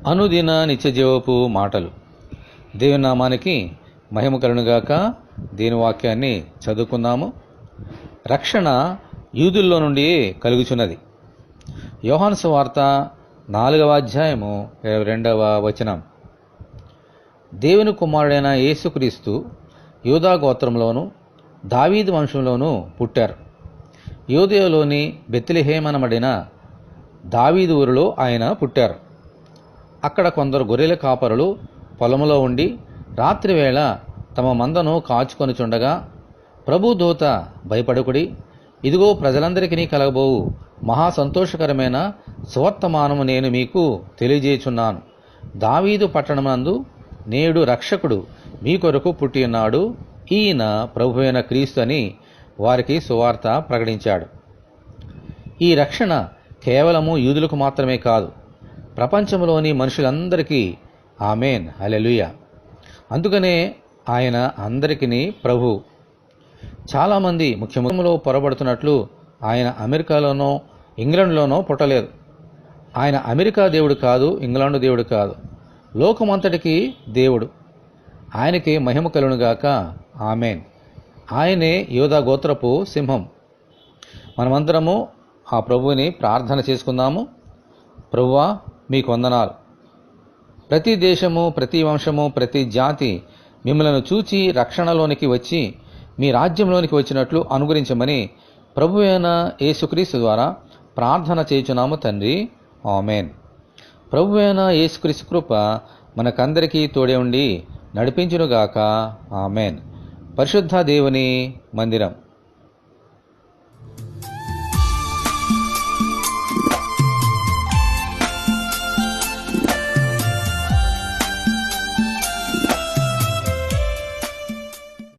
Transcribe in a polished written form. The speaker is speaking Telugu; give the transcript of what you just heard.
అనుదిన నిత్యజీవపు మాటలు. దేవుని నామానికి మహిమ కలుగునుగాక. దీని వాక్యాన్ని చదువుకుందాము. రక్షణ యూదుల్లో నుండి కలుగుచున్నది. యోహాను సువార్త 4వ అధ్యాయము 22వ వచనం. దేవుని కుమారుడైన యేసుక్రీస్తు యూదా గోత్రంలోను దావీదు వంశంలోనూ పుట్టారు. యూదయలోని బెత్లెహేమనబడిన దావీదు ఊరిలో ఆయన పుట్టారు. అక్కడ కొందరు గొర్రెల కాపరులు పొలంలో ఉండి రాత్రివేళ తమ మందను కాచుకొనుచుండగా ప్రభుదూత భయపడుకుడి, ఇదిగో ప్రజలందరికీ కలగబోవు మహా సంతోషకరమైన సువర్తమానము నేను మీకు తెలియజేయుచున్నాను. దావీదు పట్టణమందు నేడు రక్షకుడు మీ కొరకు పుట్టి ఉన్నాడు. ఈయన ప్రభువైన క్రీస్తు అని వారికి సువార్త ప్రకటించాడు. ఈ రక్షణ కేవలము యూదులకు మాత్రమే కాదు, ప్రపంచంలోని మనుషులందరికీ. ఆమేన్, హల్లెలూయా. అందుకనే ఆయన అందరికీ ప్రభు. చాలామంది ముఖ్యములో పొరబడుతున్నట్లు ఆయన అమెరికాలోనో ఇంగ్లాండ్లోనో పుట్టలేదు. ఆయన అమెరికా దేవుడు కాదు, ఇంగ్లాండు దేవుడు కాదు, లోకమంతటికి దేవుడు. ఆయనకి మహిమ కలుగునుగాక. ఆమేన్. ఆయనే యూదా గోత్రపు సింహం. మనమందరము ఆ ప్రభువుని ప్రార్థన చేసుకుందాము. ప్రభువా, మీకు వందనాలు. ప్రతి దేశము, ప్రతి వంశము, ప్రతి జాతి మిమ్మల్ని చూచి రక్షణలోనికి వచ్చి మీ రాజ్యంలోనికి వచ్చినట్లు అనుగ్రహించమని ప్రభువైన యేసుక్రీస్తు ద్వారా ప్రార్థన చేయుచున్నాము తండ్రి. ఆమేన్. ప్రభువైన యేసుక్రీస్తు కృప మనకందరికీ తోడే ఉండి నడిపించునుగాక. ఆమేన్. పరిశుద్ధ దేవుని మందిరం.